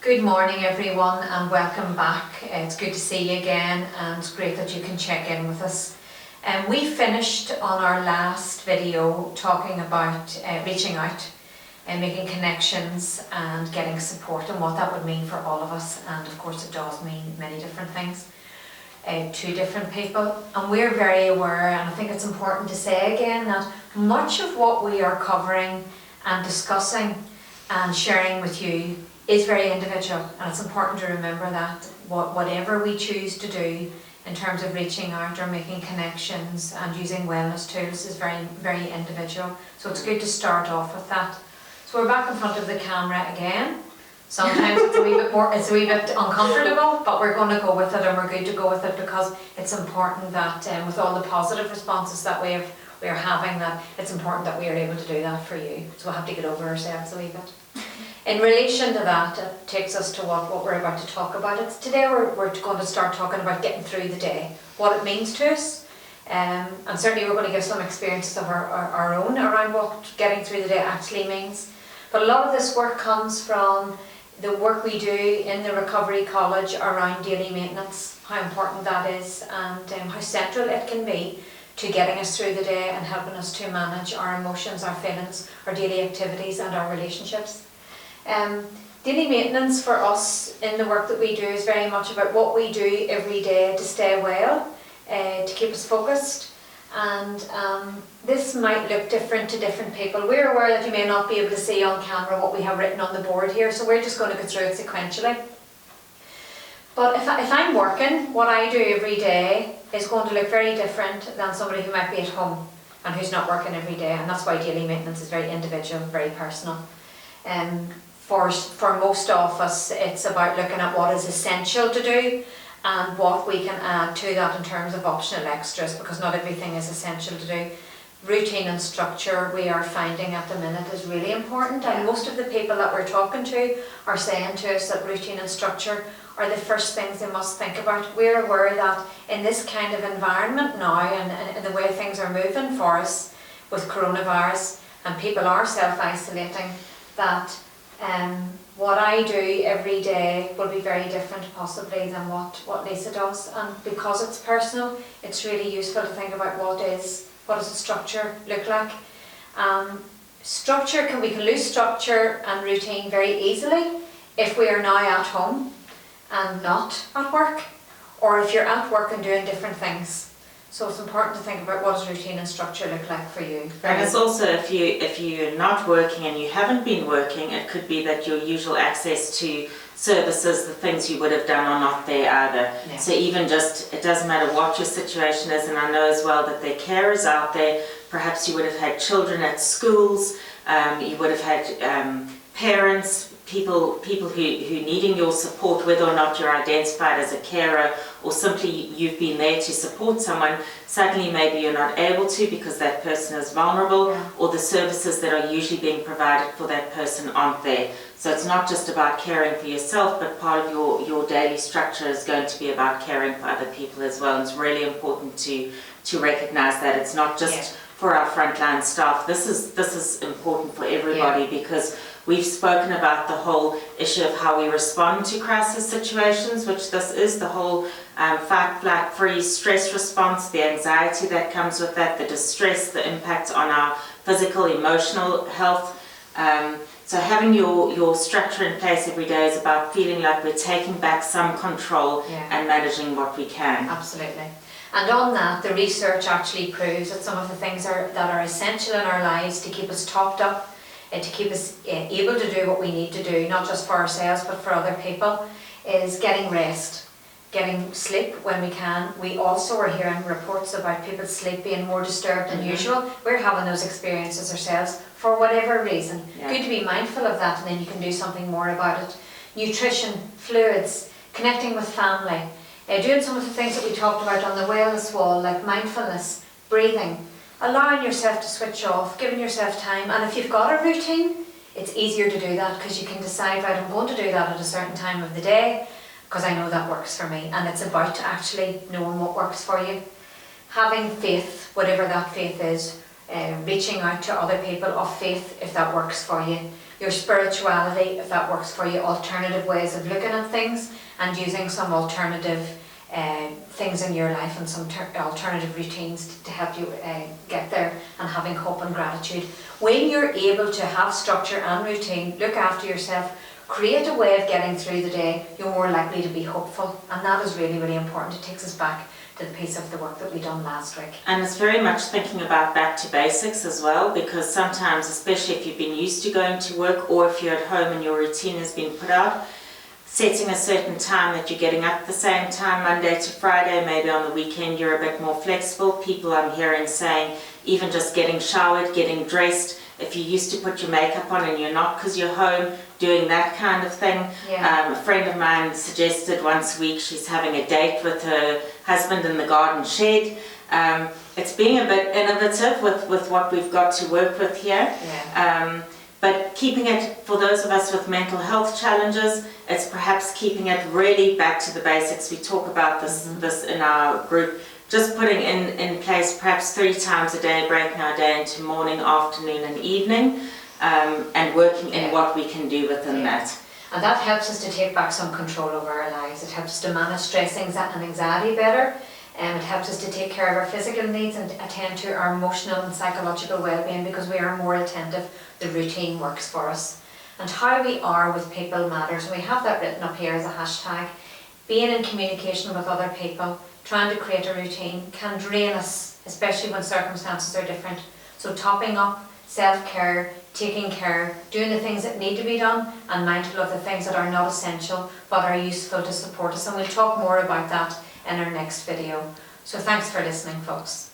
Good morning everyone and welcome back. It's good to see you again and it's great that you can check in with us. We finished on our last video talking about reaching out and making connections and getting support and what that would mean for all of us, and of course it does mean many different things to different people, and we're very aware, and I think it's important to say again that much of what we are covering and discussing and sharing with you is very individual, and it's important to remember that whatever we choose to do in terms of reaching out or making connections and using wellness tools is very, very individual. So it's good to start off with that. So we're back in front of the camera again. Sometimes it's a wee bit uncomfortable, but we're going to go with it, and we're good to go with it because it's important that with all the positive responses that we are having, that it's important that we are able to do that for you. So we'll have to get over ourselves a wee bit. In relation to that, it takes us to what we're about to talk about. Today we're going to start talking about getting through the day, what it means to us, and certainly we're going to give some experiences of our own around what getting through the day actually means. But a lot of this work comes from the work we do in the Recovery College around daily maintenance, how important that is, and how central it can be to getting us through the day and helping us to manage our emotions, our feelings, our daily activities and our relationships. Daily maintenance for us in the work that we do is very much about what we do every day to stay well, to keep us focused, and this might look different to different people. We're aware that you may not be able to see on camera what we have written on the board here, so we're just going to go through it sequentially. But if I'm working, what I do every day is going to look very different than somebody who might be at home and who's not working every day, and that's why daily maintenance is very individual, very personal. For most of us, it's about looking at what is essential to do and what we can add to that in terms of optional extras, because not everything is essential to do. Routine and structure, we are finding at the minute, is really important, and most of the people that we're talking to are saying to us that routine and structure are the first things they must think about. We're aware that in this kind of environment now, and the way things are moving for us with coronavirus, and people are self-isolating, that what I do every day will be very different possibly than what Lisa does, and because it's personal, it's really useful to think about what does the structure look like. We can lose structure and routine very easily if we are now at home and not at work, or if you're at work and doing different things. So it's important to think about what does routine and structure look like for you. And it's also if you're not working and you haven't been working, it could be that your usual access to services, the things you would have done, are not there either. Yeah. So even just, it doesn't matter what your situation is, and I know as well that there are carers out there. Perhaps you would have had children at schools, you would have had parents, people who needing your support, whether or not you're identified as a carer or simply you've been there to support someone. Suddenly maybe you're not able to because that person is vulnerable, or the services that are usually being provided for that person aren't there. So it's not just about caring for yourself, but part of your daily structure is going to be about caring for other people as well. And it's really important to recognise that it's not just for our frontline staff. This is important for everybody, because we've spoken about the whole issue of how we respond to crisis situations, which this is the whole fight, flight, freeze, stress response, the anxiety that comes with that, the distress, the impact on our physical, emotional health. So having your structure in place every day is about feeling like we're taking back some control and managing what we can. Absolutely. And on that, the research actually proves that some of the things that are essential in our lives to keep us topped up, to keep us able to do what we need to do, not just for ourselves but for other people, is getting rest, getting sleep when we can. We also are hearing reports about people's sleep being more disturbed than usual. We're having those experiences ourselves for whatever reason. Good to be mindful of that, and then you can do something more about it. Nutrition, fluids, connecting with family, doing some of the things that we talked about on the wellness wall, like mindfulness, breathing, allowing yourself to switch off, giving yourself time. And if you've got a routine, it's easier to do that because you can decide, right, I'm going to do that at a certain time of the day because I know that works for me. And it's about actually knowing what works for you. Having faith, whatever that faith is, reaching out to other people of faith if that works for you. your spirituality, if that works for you, alternative ways of looking at things, and using some alternative things in your life and some alternative routines to help you get there, and having hope and gratitude. When you're able to have structure and routine, look after yourself, create a way of getting through the day, you're more likely to be hopeful, and that is really, really important. It takes us back to the piece of the work that we done last week. And it's very much thinking about back to basics as well, because sometimes, especially if you've been used to going to work, or if you're at home and your routine has been put out, setting a certain time that you're getting up at the same time, Monday to Friday, maybe on the weekend you're a bit more flexible. People I'm hearing saying even just getting showered, getting dressed, if you used to put your makeup on and you're not because you're home, doing that kind of thing. Yeah. A friend of mine suggested once a week she's having a date with her husband in the garden shed. It's being a bit innovative with what we've got to work with here. Yeah. But keeping it, for those of us with mental health challenges, it's perhaps keeping it really back to the basics. We talk about this in our group, just putting in place perhaps 3 times a day, breaking our day into morning, afternoon and evening, and working in what we can do within that. And that helps us to take back some control over our lives. It helps us to manage stress and anxiety better. It helps us to take care of our physical needs and attend to our emotional and psychological well-being, because we are more attentive. The routine works for us. And how we are with people matters. We have that written up here as a hashtag. Being in communication with other people, trying to create a routine, can drain us, especially when circumstances are different. So topping up, self-care, taking care, doing the things that need to be done, and mindful of the things that are not essential but are useful to support us. And we'll talk more about that in our next video. So thanks for listening, folks.